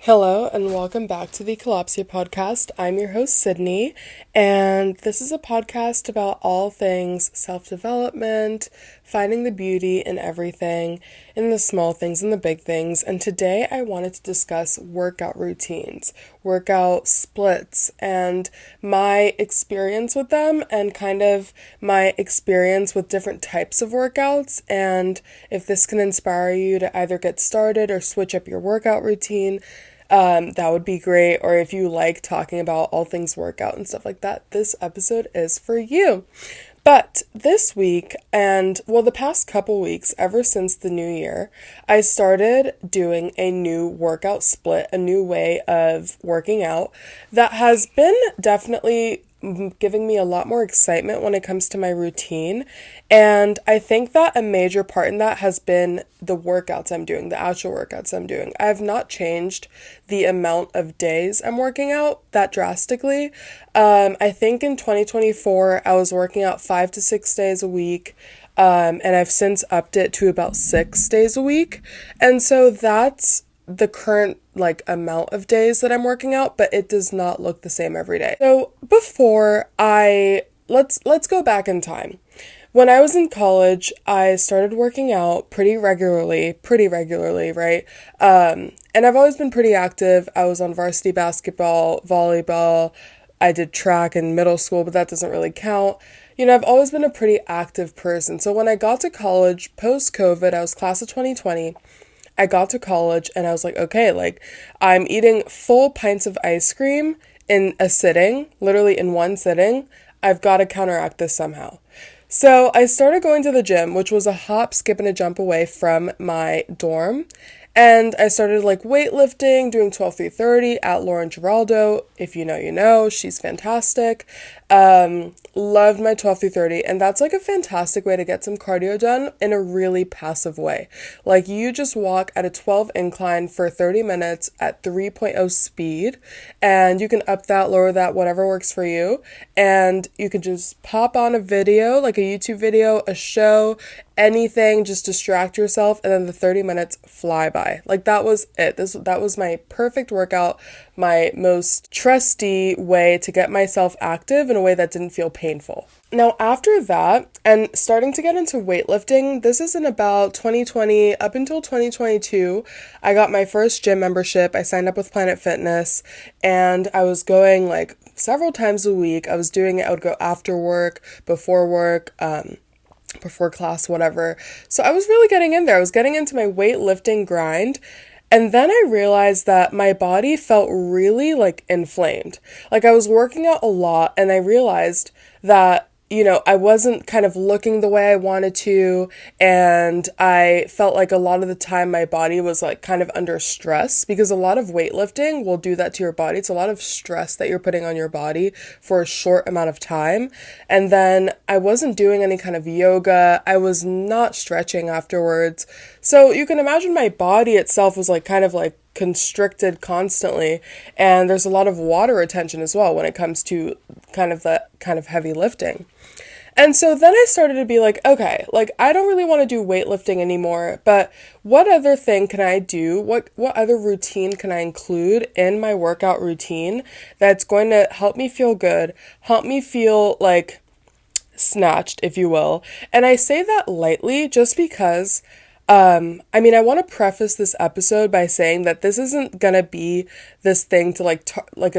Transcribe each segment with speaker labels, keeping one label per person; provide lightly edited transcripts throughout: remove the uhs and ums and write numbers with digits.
Speaker 1: Hello and welcome back to the Kalopsia podcast. I'm your host, Sydney, and this is a podcast about all things self-development, finding the beauty in everything, in the small things and the big things. And today I wanted to discuss workout routines, workout splits, and my experience with them and kind of my experience with different types of workouts. And if this can inspire you to either get started or switch up your workout routine, that would be great. Or if you like talking about all things workout and stuff like that, this episode is for you. But this week, the past couple weeks, ever since the new year, I started doing a new workout split, a new way of working out that has been definitely giving me a lot more excitement when it comes to my routine. And I think that a major part in that has been the workouts I'm doing, the actual workouts I'm doing. I have not changed the amount of days I'm working out that drastically. I think in 2024, I was working out 5 to 6 days a week. And I've since upped it to about 6 days a week. And so that's the current amount of days that I'm working out, but it does not look the same every day. So let's go back in time. When I was in college, I started working out pretty regularly, right? And I've always been pretty active. I was on varsity basketball, volleyball. I did track in middle school, but that doesn't really count. I've always been a pretty active person. So when I got to college, post-COVID, I was class of 2020. I got to college and I was like, okay, I'm eating full pints of ice cream in a sitting, literally in one sitting. I've got to counteract this somehow. So I started going to the gym, which was a hop, skip, and a jump away from my dorm. And I started weightlifting, doing 12-3-30 at Lauren Giraldo. If you know, you know, she's fantastic. Loved my 12-3-30. And that's a fantastic way to get some cardio done in a really passive way. You just walk at a 12 incline for 30 minutes at 3.0 speed. And you can up that, lower that, whatever works for you. And you can just pop on a video, like a YouTube video, a show, anything, just distract yourself, and then the 30 minutes fly by. That was it. That was my perfect workout, my most trusty way to get myself active in a way that didn't feel painful. Now, after that, and starting to get into weightlifting, this is in about 2020, up until 2022, I got my first gym membership. I signed up with Planet Fitness, and I was going several times a week. I was doing it. I would go after work, before class, whatever. So I was really getting in there. I was getting into my weightlifting grind. And then I realized that my body felt really inflamed. I was working out a lot and I realized that I wasn't kind of looking the way I wanted to, and I felt a lot of the time my body was kind of under stress, because a lot of weightlifting will do that to your body. It's a lot of stress that you're putting on your body for a short amount of time. And then I wasn't doing any kind of yoga. I was not stretching afterwards. So you can imagine my body itself was kind of constricted constantly, and there's a lot of water retention as well when it comes to kind of heavy lifting. And so then I started to be okay, I don't really want to do weightlifting anymore, but what other thing can I do? What other routine can I include in my workout routine that's going to help me feel good, help me feel snatched, if you will? And I say that lightly just because I want to preface this episode by saying that this isn't gonna be this thing to a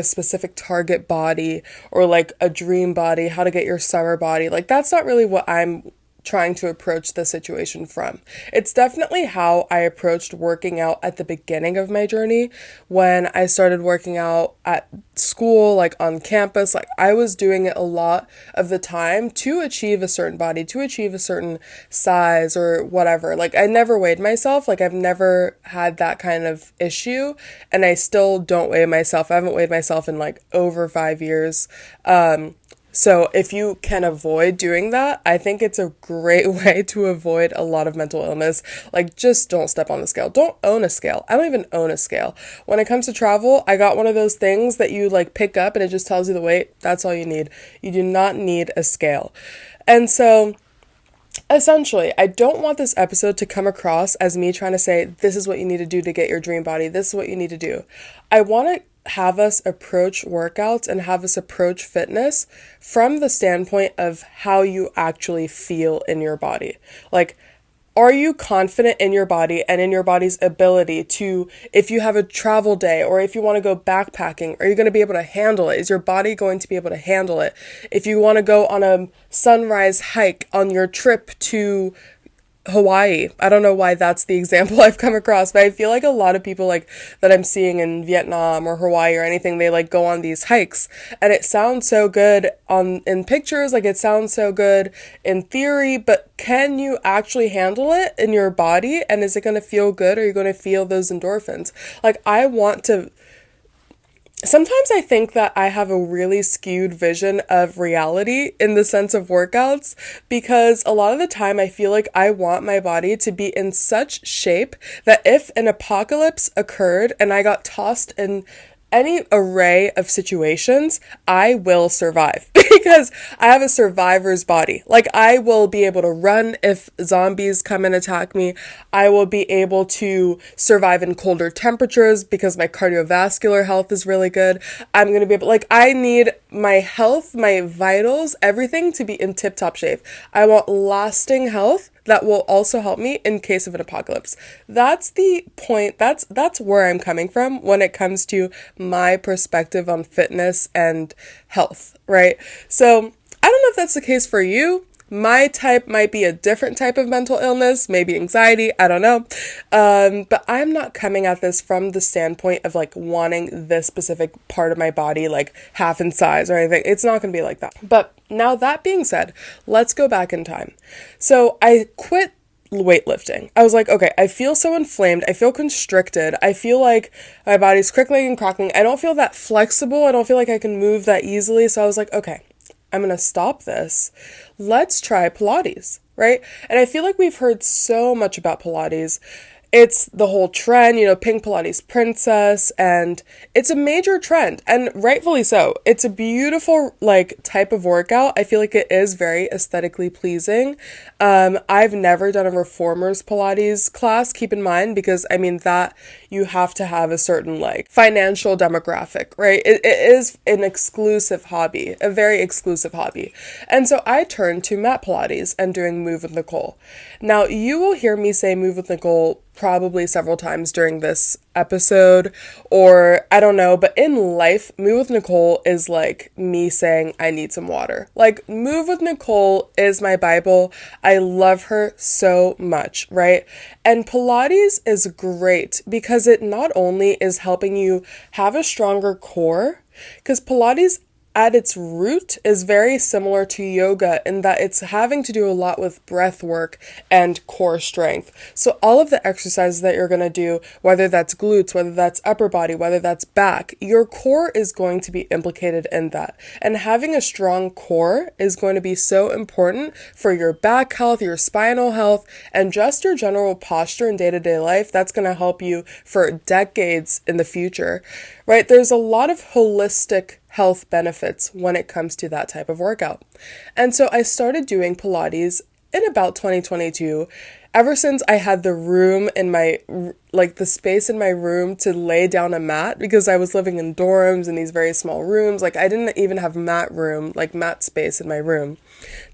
Speaker 1: specific target body or a dream body, how to get your summer body. That's not really what I'm trying to approach the situation from. It's definitely how I approached working out at the beginning of my journey when I started working out at school, on campus. I was doing it a lot of the time to achieve a certain body, to achieve a certain size or whatever. I never weighed myself. I've never had that kind of issue, and I still don't weigh myself. I haven't weighed myself in over 5 years. So if you can avoid doing that, I think it's a great way to avoid a lot of mental illness. Just don't step on the scale. Don't own a scale. I don't even own a scale. When it comes to travel, I got one of those things that you pick up and it just tells you the weight. That's all you need. You do not need a scale. And so Essentially, I don't want this episode to come across as me trying to say, this is what you need to do to get your dream body. This is what you need to do. I want to have us approach workouts and have us approach fitness from the standpoint of how you actually feel in your body. Like, are you confident in your body and in your body's ability to, if you have a travel day or if you want to go backpacking, are you going to be able to handle it? Is your body going to be able to handle it? If you want to go on a sunrise hike on your trip to Hawaii. I don't know why that's the example I've come across, but I feel like a lot of people like that I'm seeing in Vietnam or Hawaii or anything, they like go on these hikes and it sounds so good in pictures, like it sounds so good in theory, but can you actually handle it in your body? And is it going to feel good? Are you going to feel those endorphins? Like sometimes I think that I have a really skewed vision of reality in the sense of workouts, because a lot of the time I feel like I want my body to be in such shape that if an apocalypse occurred and I got tossed in any array of situations, I will survive because I have a survivor's body. Like, I will be able to run if zombies come and attack me. I will be able to survive in colder temperatures because my cardiovascular health is really good. I'm going to be able, like, I need my health, my vitals, everything to be in tip-top shape. I want lasting health that will also help me in case of an apocalypse. That's the point. That's where I'm coming from when it comes to my perspective on fitness and health, right? So I don't know if that's the case for you. My type might be a different type of mental illness, maybe anxiety, I don't know. But I'm not coming at this from the standpoint of like wanting this specific part of my body like half in size or anything. It's not going to be like that. But now that being said, let's go back in time. So I quit weightlifting. I was like, okay, I feel so inflamed. I feel constricted. I feel like my body's crickling and cracking. I don't feel that flexible. I don't feel like I can move that easily. So I was like, okay, I'm going to stop this. Let's try Pilates, right? And I feel like we've heard so much about Pilates. It's the whole trend, Pink Pilates Princess, and it's a major trend, and rightfully so. It's a beautiful, type of workout. I feel like it is very aesthetically pleasing. I've never done a reformer's Pilates class, keep in mind, because, that you have to have a certain, financial demographic, right? It is an exclusive hobby, a very exclusive hobby. And so I turned to mat Pilates and doing Move with Nicole. Now, you will hear me say Move with Nicole probably several times during this episode, or I don't know, but in life, Move with Nicole is like me saying I need some water. Like, Move with Nicole is my Bible. I love her so much, right? And Pilates is great because it not only is helping you have a stronger core, because Pilates at its root is very similar to yoga in that it's having to do a lot with breath work and core strength. So all of the exercises that you're going to do, whether that's glutes, whether that's upper body, whether that's back, your core is going to be implicated in that. And having a strong core is going to be so important for your back health, your spinal health, and just your general posture in day-to-day life. That's going to help you for decades in the future, right? There's a lot of holistic health benefits when it comes to that type of workout. And so I started doing Pilates in about 2022. Ever since I had the room in my, the space in my room to lay down a mat, because I was living in dorms in these very small rooms. I didn't even have mat space in my room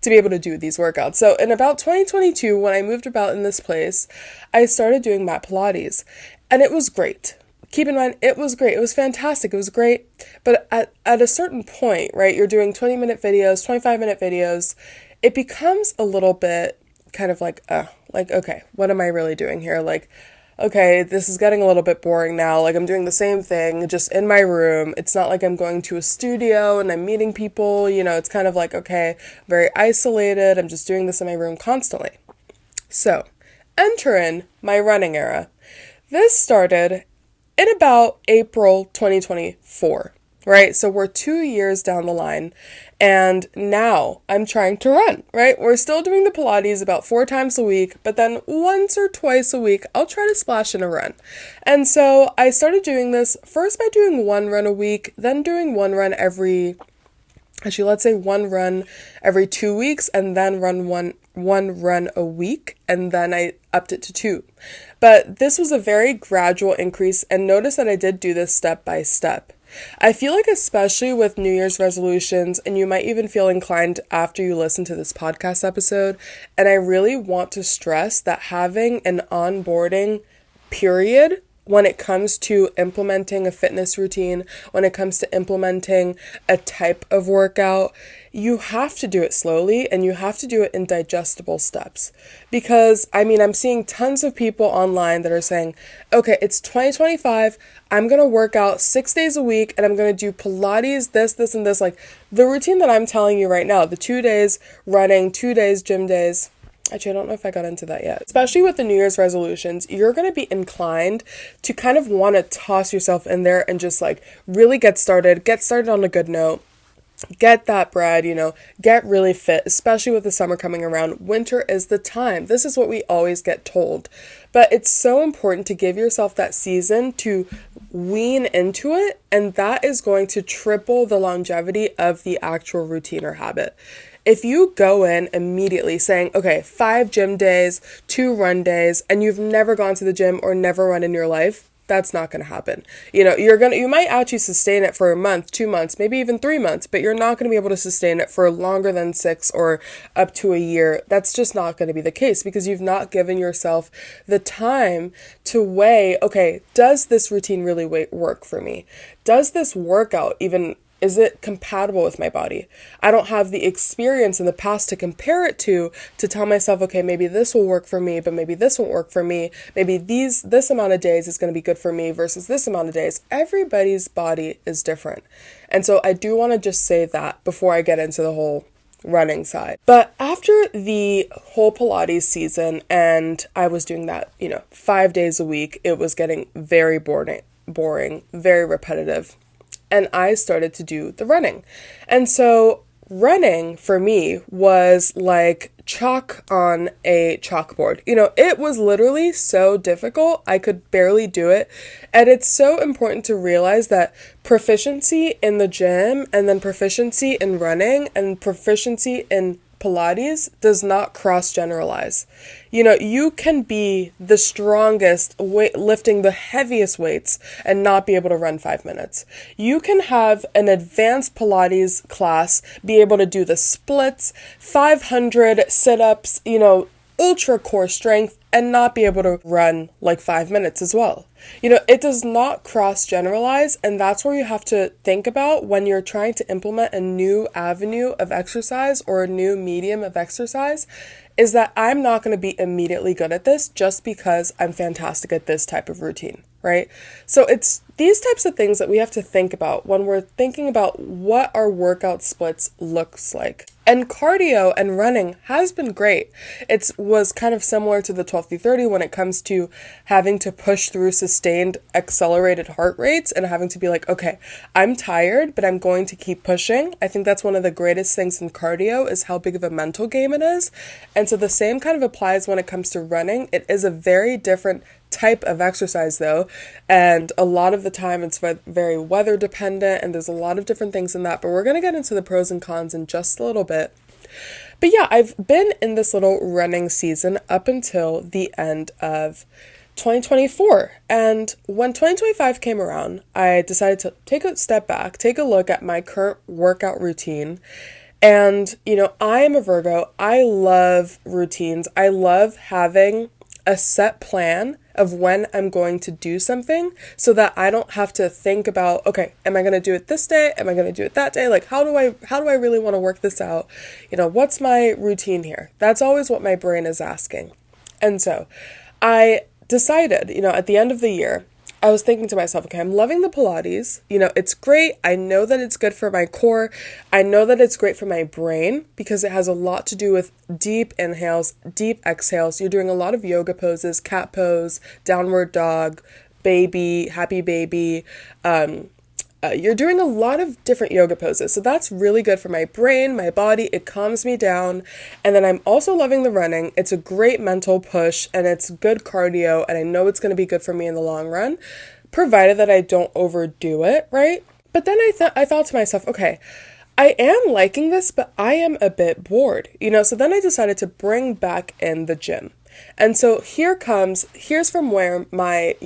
Speaker 1: to be able to do these workouts. So in about 2022, when I moved about in this place, I started doing mat Pilates, and it was great. Keep in mind, it was great. It was fantastic. It was great. But at a certain point, right, you're doing 20-minute videos, 25-minute videos, it becomes a little bit kind of okay, what am I really doing here? Okay, this is getting a little bit boring now. I'm doing the same thing just in my room. It's not like I'm going to a studio and I'm meeting people. It's kind of okay, very isolated. I'm just doing this in my room constantly. So, enter in my running era. This started in about April 2024, right? So we're 2 years down the line, and now I'm trying to run, right? We're still doing the Pilates about 4 times a week, but then once or twice a week, I'll try to splash in a run. And so I started doing this first by doing 1 run a week, then doing 1 run every 2 weeks, and then run one run a week, and then I upped it to 2. But this was a very gradual increase, and notice that I did do this step by step. I feel like especially with New Year's resolutions, and you might even feel inclined after you listen to this podcast episode, and I really want to stress that having an onboarding period when it comes to implementing a fitness routine, when it comes to implementing a type of workout, you have to do it slowly and you have to do it in digestible steps. Because, I'm seeing tons of people online that are saying, okay, it's 2025, I'm going to work out 6 days a week and I'm going to do Pilates, this, and this. Like the routine that I'm telling you right now, the 2 days running, 2 days gym days. Actually, I don't know if I got into that yet. Especially with the New Year's resolutions, you're going to be inclined to kind of want to toss yourself in there and just like really get started on a good note. Get that bread, get really fit, especially with the summer coming around. Winter is the time. This is what we always get told. But it's so important to give yourself that season to wean into it, and that is going to triple the longevity of the actual routine or habit. If you go in immediately saying, okay, 5 gym days, 2 run days, and you've never gone to the gym or never run in your life, that's not going to happen. You might actually sustain it for a month, 2 months, maybe even 3 months, but you're not going to be able to sustain it for longer than 6 or up to a year. That's just not going to be the case because you've not given yourself the time to weigh, okay, does this routine really work for me? Does this workout is it compatible with my body? I don't have the experience in the past to compare it to tell myself, okay, maybe this will work for me, but maybe this won't work for me. Maybe this amount of days is going to be good for me versus this amount of days. Everybody's body is different. And so I do want to just say that before I get into the whole running side. But after the whole Pilates season and I was doing that, 5 days a week, it was getting very boring, very repetitive. And I started to do the running. And so running for me was like chalk on a chalkboard. It was literally so difficult. I could barely do it. And it's so important to realize that proficiency in the gym and then proficiency in running and proficiency in Pilates does not cross-generalize. You can be the strongest lifting the heaviest weights and not be able to run 5 minutes. You can have an advanced Pilates class, be able to do the splits, 500 sit-ups, ultra core strength, and not be able to run like 5 minutes as well. It does not cross-generalize, and that's where you have to think about when you're trying to implement a new avenue of exercise or a new medium of exercise, is that I'm not going to be immediately good at this just because I'm fantastic at this type of routine, right? So it's these types of things that we have to think about when we're thinking about what our workout splits looks like. And cardio and running has been great. It was kind of similar to the 12-30 when it comes to having to push through sustained accelerated heart rates and having to be like, okay, I'm tired, but I'm going to keep pushing. I think that's one of the greatest things in cardio is how big of a mental game it is. And so the same kind of applies when it comes to running. It is a very different type of exercise though, and a lot of the time it's very weather dependent, and there's a lot of different things in that, but we're going to get into the pros and cons in just a little bit. But yeah, I've been in this little running season up until the end of 2024, and when 2025 came around, I decided to take a step back, take a look at my current workout routine. And I am a Virgo. I love routines. I love having a set plan of when I'm going to do something so that I don't have to think about, okay, am I going to do it this day? Am I going to do it that day? Like, how do I really want to work this out? What's my routine here? That's always what my brain is asking. And so I decided, at the end of the year, I was thinking to myself, okay, I'm loving the Pilates. It's great. I know that it's good for my core. I know that it's great for my brain because it has a lot to do with deep inhales, deep exhales. You're doing a lot of yoga poses, cat pose, downward dog, baby, happy baby. You're doing a lot of different yoga poses. So that's really good for my brain, my body. It calms me down. And then I'm also loving the running. It's a great mental push and it's good cardio. And I know it's going to be good for me in the long run, provided that I don't overdo it, right? But then I thought to myself, okay, I am liking this, but I am a bit bored, so then I decided to bring back in the gym. And so here's from where my,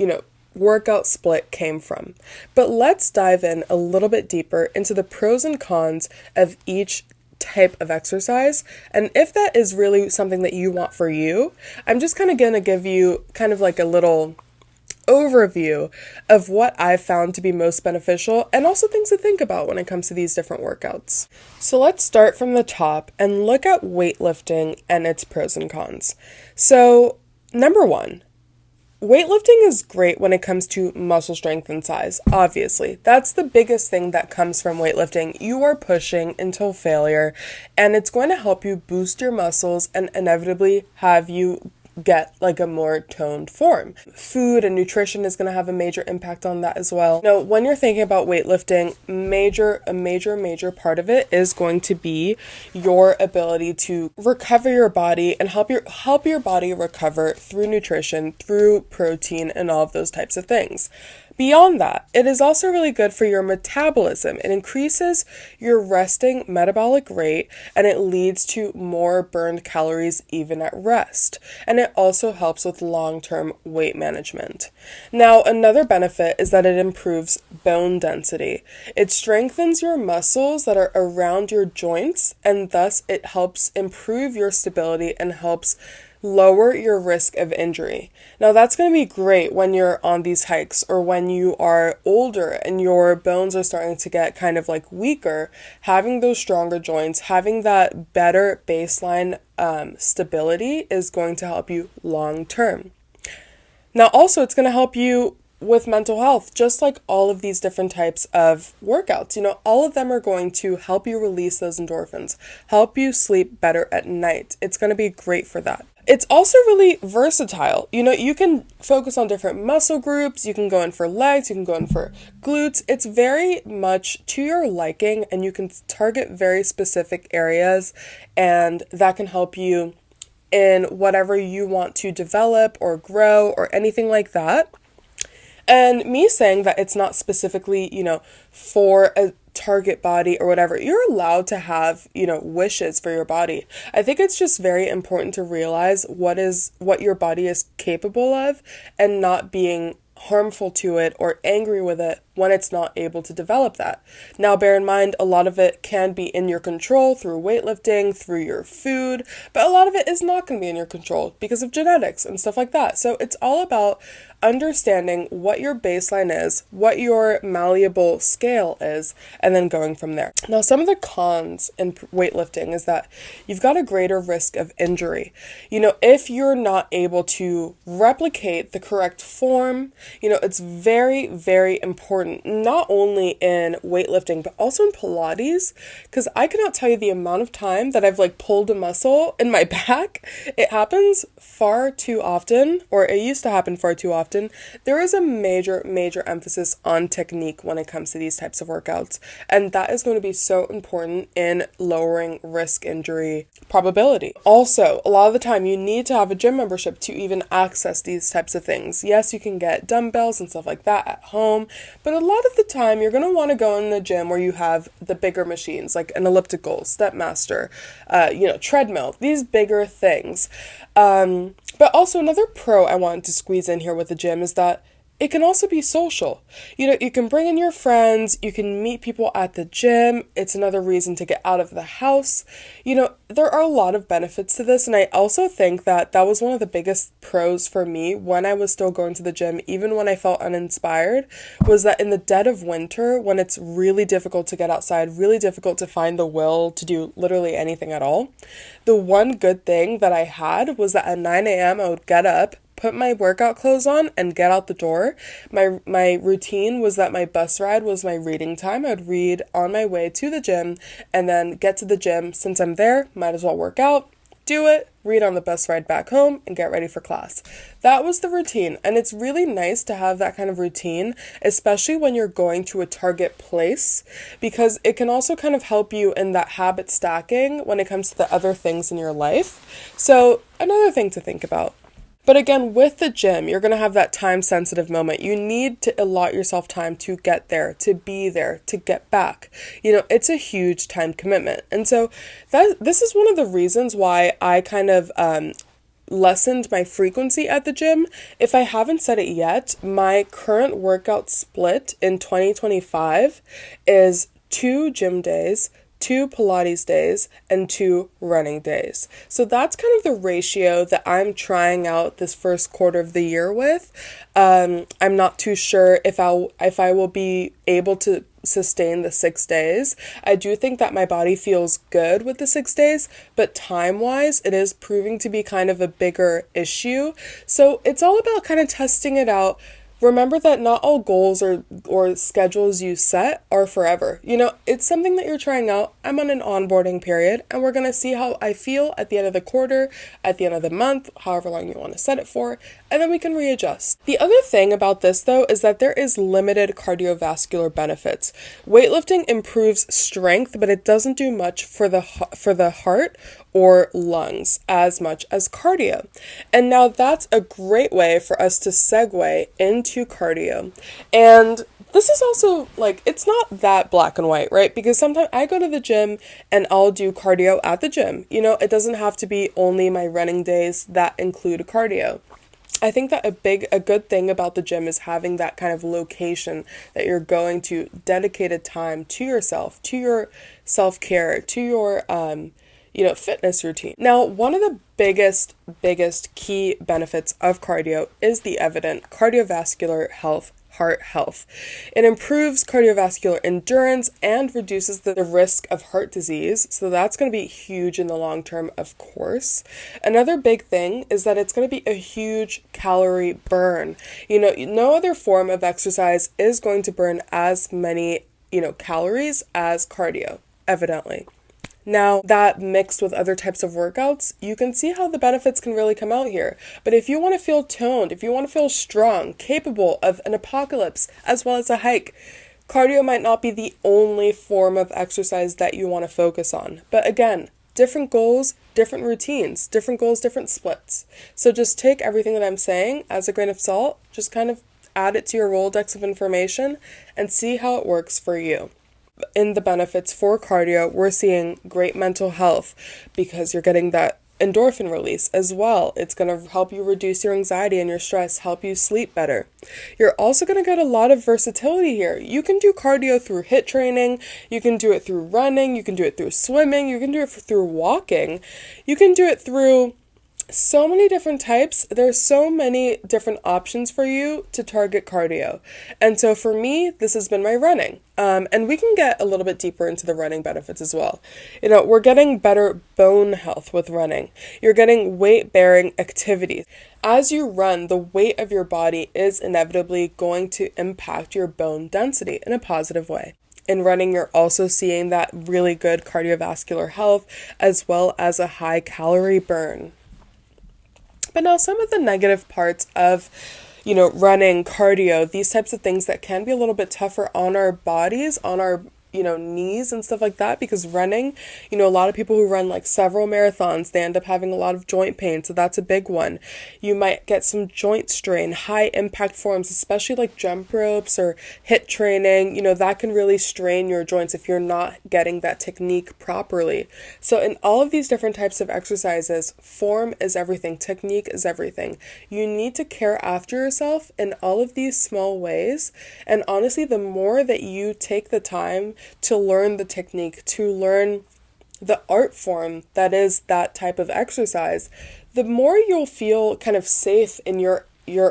Speaker 1: workout split came from. But let's dive in a little bit deeper into the pros and cons of each type of exercise. And if that is really something that you want for you, I'm just kind of going to give you kind of like a little overview of what I've found to be most beneficial and also things to think about when it comes to these different workouts. So let's start from the top and look at weightlifting and its pros and cons. So, number one, weightlifting is great when it comes to muscle strength and size, obviously. That's the biggest thing that comes from weightlifting. You are pushing until failure, and it's going to help you boost your muscles and inevitably have you get like a more toned form. Food and nutrition is going to have a major impact on that as well. Now, when you're thinking about weightlifting, a major part of it is going to be your ability to recover your body and help your body recover through nutrition, through protein, and all of those types of things. Beyond that, it is also really good for your metabolism. It increases your resting metabolic rate and it leads to more burned calories even at rest. And it also helps with long-term weight management. Now, another benefit is that it improves bone density. It strengthens your muscles that are around your joints, and thus it helps improve your stability and helps lower your risk of injury. Now, that's going to be great when you're on these hikes or when you are older and your bones are starting to get kind of like weaker. Having those stronger joints, having that better baseline stability is going to help you long term. Now, also, it's going to help you with mental health, just like all of these different types of workouts. All of them are going to help you release those endorphins, help you sleep better at night. It's going to be great for that. It's also really versatile. You can focus on different muscle groups, you can go in for legs, you can go in for glutes. It's very much to your liking, and you can target very specific areas, and that can help you in whatever you want to develop or grow or anything like that. And me saying that it's not specifically, for a target body or whatever, you're allowed to have, wishes for your body. I think it's just very important to realize what your body is capable of and not being harmful to it or angry with it when it's not able to develop that. Now, bear in mind, a lot of it can be in your control through weightlifting, through your food, but a lot of it is not going to be in your control because of genetics and stuff like that. So it's all about understanding what your baseline is, what your malleable scale is, and then going from there. Now, some of the cons in weightlifting is that you've got a greater risk of injury. If you're not able to replicate the correct form, it's very, very important, not only in weightlifting, but also in Pilates, because I cannot tell you the amount of time that I've pulled a muscle in my back. It happens far too often, or it used to happen far too often. There is a major emphasis on technique when it comes to these types of workouts, and that is going to be so important in lowering risk injury probability. Also, a lot of the time you need to have a gym membership to even access these types of things. Yes, you can get dumbbells and stuff like that at home, but a lot of the time you're going to want to go in the gym where you have the bigger machines, like an elliptical, Stepmaster, treadmill, these bigger things. But also another pro I wanted to squeeze in here with the gym is that it can also be social. You can bring in your friends, you can meet people at the gym. It's another reason to get out of the house. There are a lot of benefits to this, and I also think that was one of the biggest pros for me when I was still going to the gym, even when I felt uninspired, was that in the dead of winter, when it's really difficult to get outside, really difficult to find the will to do literally anything at all, the one good thing that I had was that at 9 a.m. I would get up, put my workout clothes on, and get out the door. My routine was that my bus ride was my reading time. I would read on my way to the gym and then get to the gym. Since I'm there, might as well work out, do it, read on the bus ride back home, and get ready for class. That was the routine, and it's really nice to have that kind of routine, especially when you're going to a target place, because it can also kind of help you in that habit stacking when it comes to the other things in your life. So, another thing to think about. But again, with the gym, you're going to have that time sensitive moment. You need to allot yourself time to get there, to be there, to get back. It's a huge time commitment. And so this is one of the reasons why I kind of lessened my frequency at the gym. If I haven't said it yet, my current workout split in 2025 is 2 gym days, 2 Pilates days, and 2 running days. So that's kind of the ratio that I'm trying out this first quarter of the year with. I'm not too sure if I will be able to sustain the 6 days. I do think that my body feels good with the 6 days, but time-wise, it is proving to be kind of a bigger issue. So it's all about kind of testing it out. Remember that not all goals or schedules you set are forever. It's something that you're trying out. I'm on an onboarding period, and we're going to see how I feel at the end of the quarter, at the end of the month, however long you want to set it for, and then we can readjust. The other thing about this, though, is that there is limited cardiovascular benefits. Weightlifting improves strength, but it doesn't do much for the heart or lungs as much as cardio. And now that's a great way for us to segue into cardio. And this is also it's not that black and white, right? Because sometimes I go to the gym and I'll do cardio at the gym. It doesn't have to be only my running days that include cardio. I think that a good thing about the gym is having that kind of location that you're going to, dedicated time to yourself, to your self-care, to your fitness routine. Now, one of the biggest key benefits of cardio is the evident cardiovascular health, heart health. It improves cardiovascular endurance and reduces the risk of heart disease. So that's going to be huge in the long term, of course. Another big thing is that it's going to be a huge calorie burn. No other form of exercise is going to burn as many, calories as cardio, evidently. Now, that mixed with other types of workouts, you can see how the benefits can really come out here. But if you want to feel toned, if you want to feel strong, capable of an apocalypse, as well as a hike, cardio might not be the only form of exercise that you want to focus on. But again, different goals, different routines, different goals, different splits. So just take everything that I'm saying as a grain of salt, just kind of add it to your Rolodex of information and see how it works for you. In the benefits for cardio, we're seeing great mental health because you're getting that endorphin release as well. It's going to help you reduce your anxiety and your stress, help you sleep better. You're also going to get a lot of versatility here. You can do cardio through HIIT training, you can do it through running, you can do it through swimming, you can do it through walking, you can do it through so many different types. There's so many different options for you to target cardio. And so for me, this has been my running. And we can get a little bit deeper into the running benefits as well. We're getting better bone health with running. You're getting weight-bearing activities. As you run, the weight of your body is inevitably going to impact your bone density in a positive way. In running, you're also seeing that really good cardiovascular health as well as a high calorie burn. But now some of the negative parts of, running, cardio, these types of things that can be a little bit tougher on our bodies, on our knees and stuff like that, because running, a lot of people who run several marathons, they end up having a lot of joint pain. So that's a big one. You might get some joint strain, high impact forms, especially like jump ropes or HIIT training, that can really strain your joints if you're not getting that technique properly. So in all of these different types of exercises, form is everything. Technique is everything. You need to care after yourself in all of these small ways. And honestly, the more that you take the time to learn the technique, to learn the art form that is that type of exercise, the more you'll feel kind of safe in your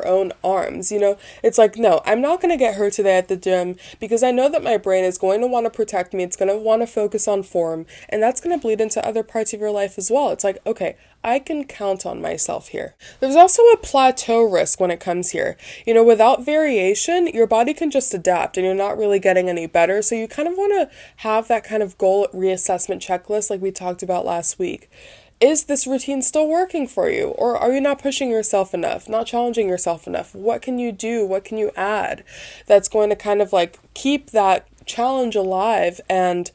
Speaker 1: own arms. It's no, I'm not going to get hurt today at the gym because I know that my brain is going to want to protect me. It's going to want to focus on form, and that's going to bleed into other parts of your life as well. It's okay, I can count on myself here. There's also a plateau risk when it comes here. Without variation, your body can just adapt and you're not really getting any better. So you kind of want to have that kind of goal reassessment checklist like we talked about last week. Is this routine still working for you? Or are you not pushing yourself enough, not challenging yourself enough? What can you do? What can you add that's going to kind of keep that challenge alive and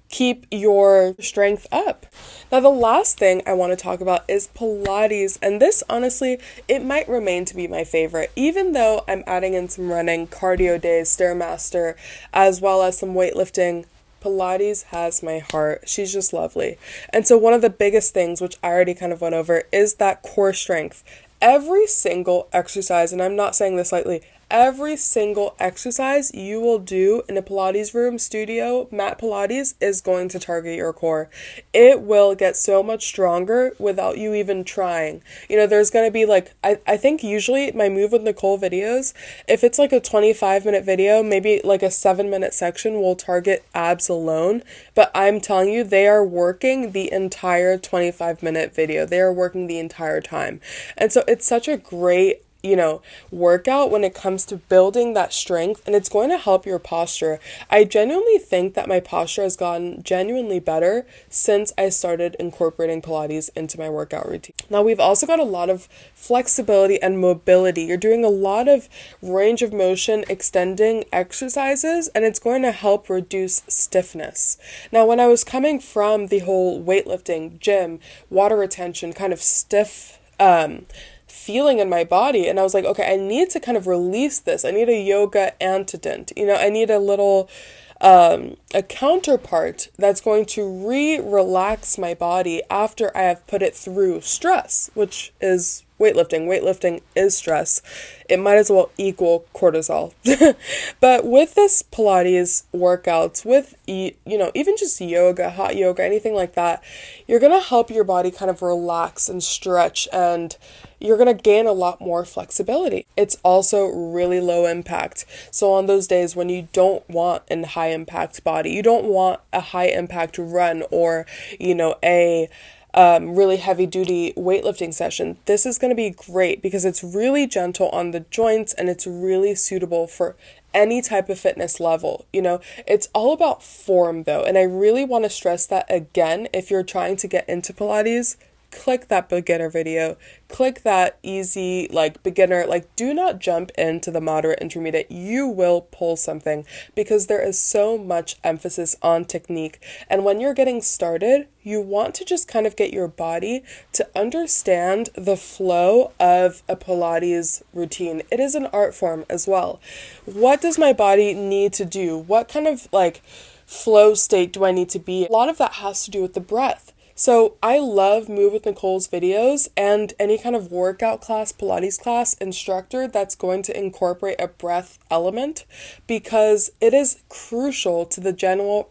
Speaker 1: keep your strength up. Now, the last thing I want to talk about is Pilates, and this honestly, it might remain to be my favorite, even though I'm adding in some running, cardio days, Stairmaster, as well as some weightlifting. Pilates has my heart. She's just lovely. And so one of the biggest things, which I already kind of went over, is that core strength. Every single exercise, and I'm not saying this lightly, every single exercise you will do in a Pilates room, studio, mat Pilates is going to target your core. It will get so much stronger without you even trying. There's going to be I think usually my Move with Nicole videos, if it's like a 25-minute video, maybe like a 7-minute section will target abs alone. But I'm telling you, they are working the entire 25-minute video. They are working the entire time. And so it's such a great workout when it comes to building that strength, and it's going to help your posture. I genuinely think that my posture has gotten genuinely better since I started incorporating Pilates into my workout routine. Now, we've also got a lot of flexibility and mobility. You're doing a lot of range of motion extending exercises, and it's going to help reduce stiffness. Now, when I was coming from the whole weightlifting, gym, water retention, kind of stiff feeling in my body, and I was like, okay, I need to kind of release this. I need a yoga antidote. I need a little a counterpart that's going to relax my body after I have put it through stress, which is weightlifting. Weightlifting is stress. It might as well equal cortisol. But with this Pilates workouts, with, even just yoga, hot yoga, anything like that, you're going to help your body kind of relax and stretch, and you're going to gain a lot more flexibility. It's also really low impact. So on those days when you don't want a high impact body, you don't want a high impact run or, a really heavy duty weightlifting session, this is going to be great because it's really gentle on the joints and it's really suitable for any type of fitness level. It's all about form though. And I really want to stress that again. If you're trying to get into Pilates, click that beginner video, click that easy, beginner, do not jump into the moderate intermediate. You will pull something because there is so much emphasis on technique. And when you're getting started, you want to just kind of get your body to understand the flow of a Pilates routine. It is an art form as well. What does my body need to do? What kind of flow state do I need to be? A lot of that has to do with the breath. So I love Move with Nicole's videos and any kind of workout class, Pilates class instructor that's going to incorporate a breath element because it is crucial to the general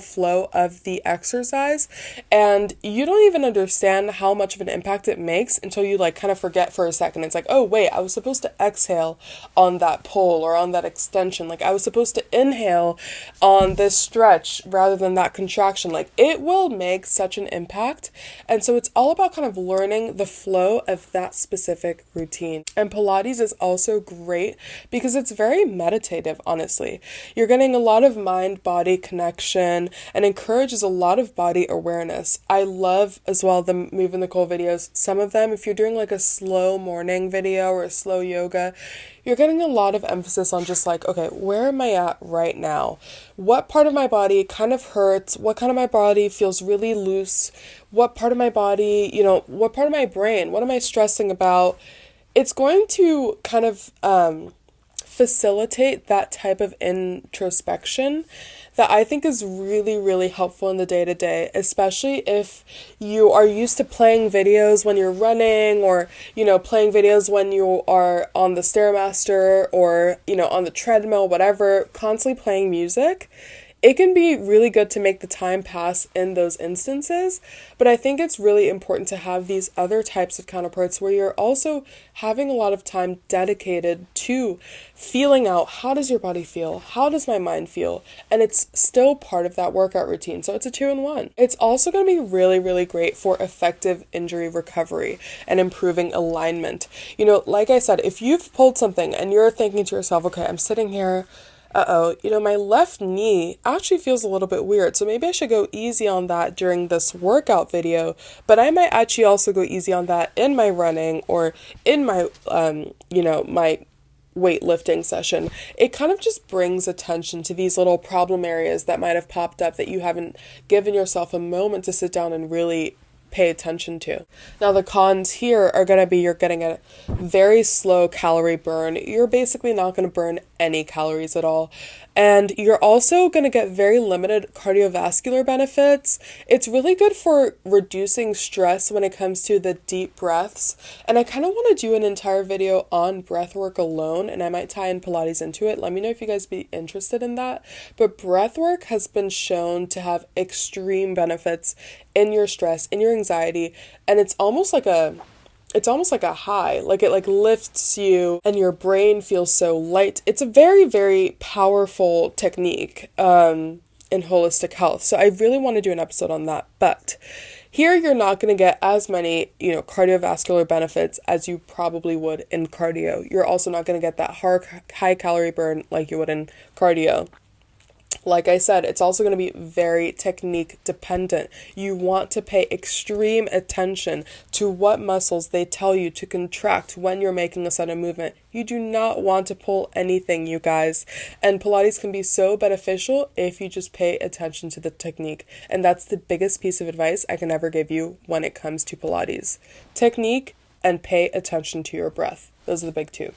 Speaker 1: flow of the exercise, and you don't even understand how much of an impact it makes until you kind of forget for a second. It's like, oh wait, I was supposed to exhale on that pull or on that extension. I was supposed to inhale on this stretch rather than that contraction. It will make such an impact. And so it's all about kind of learning the flow of that specific routine. And Pilates is also great because it's very meditative, honestly. You're getting a lot of mind-body connection and encourages a lot of body awareness. I love as well the Move with Nicole videos. Some of them, if you're doing a slow morning video or a slow yoga, you're getting a lot of emphasis on just okay, where am I at right now? What part of my body kind of hurts? What kind of my body feels really loose? What part of my body, what part of my brain? What am I stressing about? It's going to kind of facilitate that type of introspection that I think is really, really helpful in the day-to-day, especially if you are used to playing videos when you're running or, playing videos when you are on the Stairmaster or, on the treadmill, whatever, constantly playing music. It can be really good to make the time pass in those instances, but I think it's really important to have these other types of counterparts where you're also having a lot of time dedicated to feeling out how does your body feel, how does my mind feel, and it's still part of that workout routine. So it's a 2-in-1. It's also going to be really, really great for effective injury recovery and improving alignment. Like I said, if you've pulled something and you're thinking to yourself, okay, I'm sitting here, my left knee actually feels a little bit weird, so maybe I should go easy on that during this workout video, but I might actually also go easy on that in my running or in my, my weightlifting session. It kind of just brings attention to these little problem areas that might have popped up that you haven't given yourself a moment to sit down and really pay attention to. Now the cons here are going to be you're getting a very slow calorie burn. You're basically not going to burn any calories at all. And you're also going to get very limited cardiovascular benefits. It's really good for reducing stress when it comes to the deep breaths. And I kind of want to do an entire video on breath work alone, and I might tie in Pilates into it. Let me know if you guys be interested in that. But breath work has been shown to have extreme benefits in your stress, in your anxiety, and it's almost like a high. Like it lifts you and your brain feels so light. It's a very, very powerful technique in holistic health. So I really want to do an episode on that. But here you're not going to get as many, cardiovascular benefits as you probably would in cardio. You're also not going to get that high calorie burn like you would in cardio. Like I said, it's also going to be very technique dependent. You want to pay extreme attention to what muscles they tell you to contract when you're making a sudden movement. You do not want to pull anything, you guys. And Pilates can be so beneficial if you just pay attention to the technique. And that's the biggest piece of advice I can ever give you when it comes to Pilates. Technique and pay attention to your breath. Those are the big two.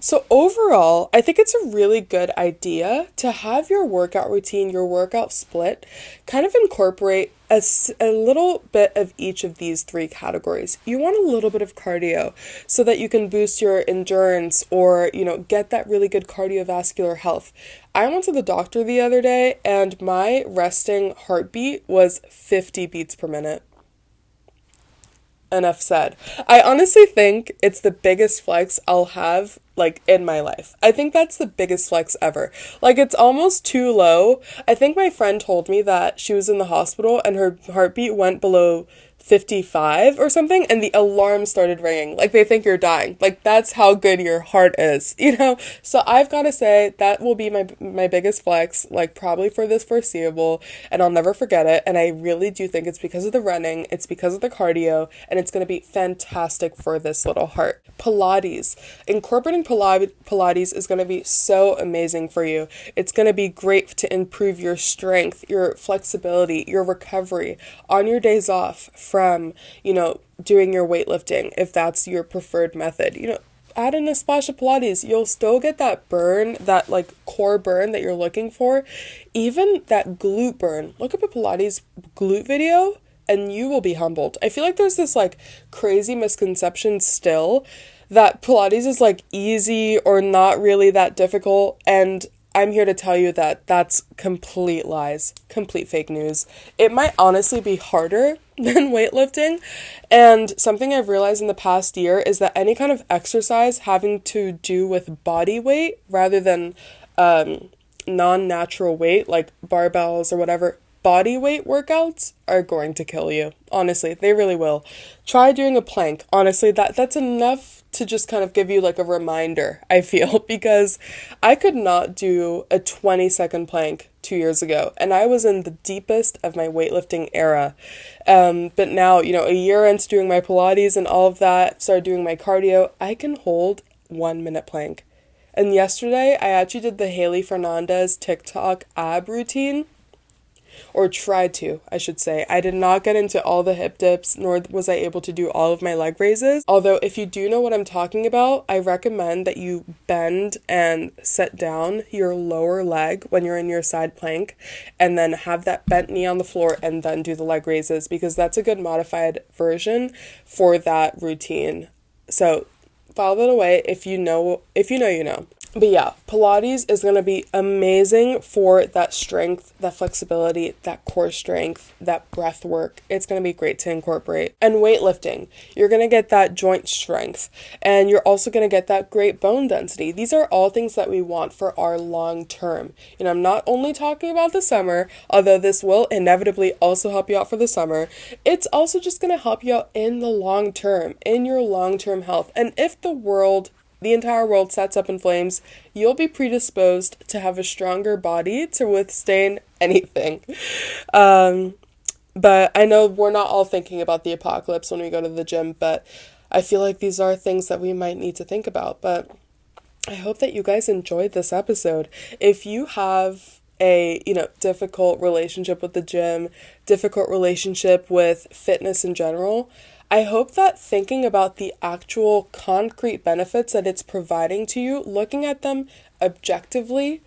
Speaker 1: So overall, I think it's a really good idea to have your workout routine, your workout split, kind of incorporate a little bit of each of these three categories. You want a little bit of cardio so that you can boost your endurance or, get that really good cardiovascular health. I went to the doctor the other day and my resting heartbeat was 50 beats per minute. Enough said. I honestly think it's the biggest flex I'll have, in my life. I think that's the biggest flex ever. It's almost too low. I think my friend told me that she was in the hospital and her heartbeat went below 55 or something, and the alarm started ringing. They think you're dying. That's how good your heart is, So I've got to say that will be my biggest flex, probably for this foreseeable, and I'll never forget it. And I really do think it's because of the running, it's because of the cardio, and it's going to be fantastic for this little heart. Pilates. Incorporating Pilates is going to be so amazing for you. It's going to be great to improve your strength, your flexibility, your recovery on your days off from, doing your weightlifting, if that's your preferred method. Add in a splash of Pilates, you'll still get that burn, that core burn that you're looking for, even that glute burn. Look up a Pilates glute video and you will be humbled. I feel like there's this crazy misconception still that Pilates is easy or not really that difficult, and I'm here to tell you that that's complete lies, complete fake news. It might honestly be harder than weightlifting, and something I've realized in the past year is that any kind of exercise having to do with body weight rather than non-natural weight, like barbells or whatever, body weight workouts are going to kill you. Honestly, they really will. Try doing a plank. Honestly, that's enough to just kind of give you a reminder, I feel, because I could not do a 20-second plank 2 years ago, and I was in the deepest of my weightlifting era. But now, a year into doing my Pilates and all of that, started doing my cardio, I can hold 1 minute plank. And yesterday, I actually did the Haley Fernandez TikTok ab routine. Or tried to, I should say. I did not get into all the hip dips, nor was I able to do all of my leg raises. Although, if you do know what I'm talking about, I recommend that you bend and set down your lower leg when you're in your side plank, and then have that bent knee on the floor and then do the leg raises, because that's a good modified version for that routine. So, file that away. If you know, you know. But yeah, Pilates is going to be amazing for that strength, that flexibility, that core strength, that breath work. It's going to be great to incorporate. And weightlifting, you're going to get that joint strength, and you're also going to get that great bone density. These are all things that we want for our long term. I'm not only talking about the summer, although this will inevitably also help you out for the summer. It's also just going to help you out in the long term, in your long-term health. And if the entire world sets up in flames, you'll be predisposed to have a stronger body to withstand anything. But I know we're not all thinking about the apocalypse when we go to the gym, but I feel like these are things that we might need to think about. But I hope that you guys enjoyed this episode. If you have a, difficult relationship with the gym, difficult relationship with fitness in general, I hope that thinking about the actual concrete benefits that it's providing to you, looking at them objectively,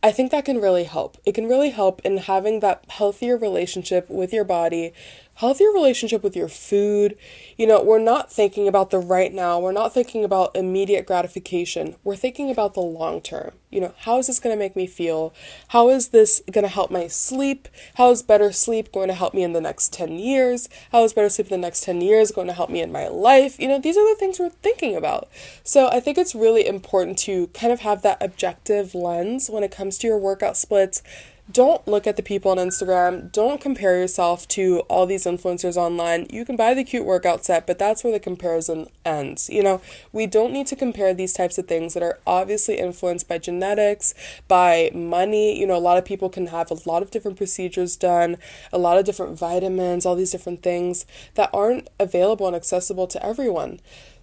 Speaker 1: I think that can really help. It can really help in having that healthier relationship with your body, healthier relationship with your food. We're not thinking about the right now. We're not thinking about immediate gratification. We're thinking about the long term. How is this going to make me feel? How is this going to help my sleep? How is better sleep going to help me in the next 10 years? How is better sleep in the next 10 years going to help me in my life? These are the things we're thinking about. So I think it's really important to kind of have that objective lens when it comes to your workout splits. Don't look at the people on Instagram. Don't compare yourself to all these influencers online. You can buy the cute workout set, but that's where the comparison ends. We don't need to compare these types of things that are obviously influenced by genetics, by money. A lot of people can have a lot of different procedures done, a lot of different vitamins, all these different things that aren't available and accessible to everyone.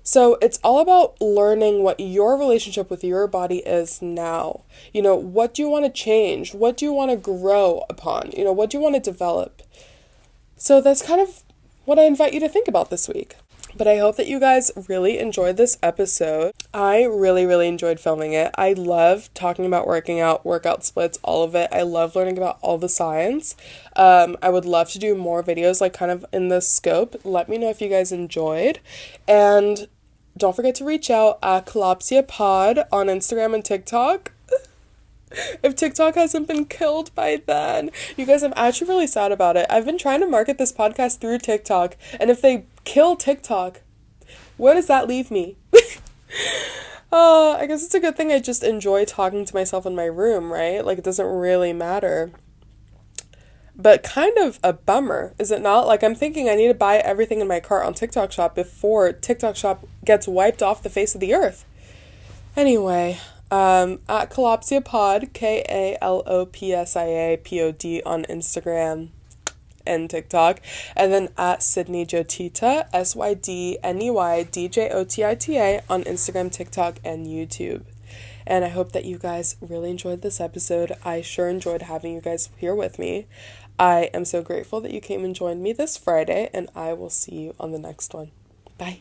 Speaker 1: So it's all about learning what your relationship with your body is now. What do you want to change? What do you want to grow upon? What do you want to develop? So that's kind of what I invite you to think about this week. But I hope that you guys really enjoyed this episode. I really, really enjoyed filming it. I love talking about working out, workout splits, all of it. I love learning about all the science. I would love to do more videos like kind of in this scope. Let me know if you guys enjoyed. And don't forget to reach out at KalopsiaPod on Instagram and TikTok. If TikTok hasn't been killed by then. You guys, I'm actually really sad about it. I've been trying to market this podcast through TikTok, and if they kill TikTok, where does that leave me? I guess it's a good thing I just enjoy talking to myself in my room, right? Like, it doesn't really matter. But kind of a bummer, is it not? Like, I'm thinking I need to buy everything in my cart on TikTok Shop before TikTok Shop gets wiped off the face of the earth. Anyway, at KalopsiaPod, KalopsiaPod on Instagram and TikTok, and then at Sydney Jotita, SydneyDjotita on Instagram, TikTok, and YouTube. And I hope that you guys really enjoyed this episode. I sure enjoyed having you guys here with me. I am so grateful that you came and joined me this Friday, and I will see you on the next one. Bye.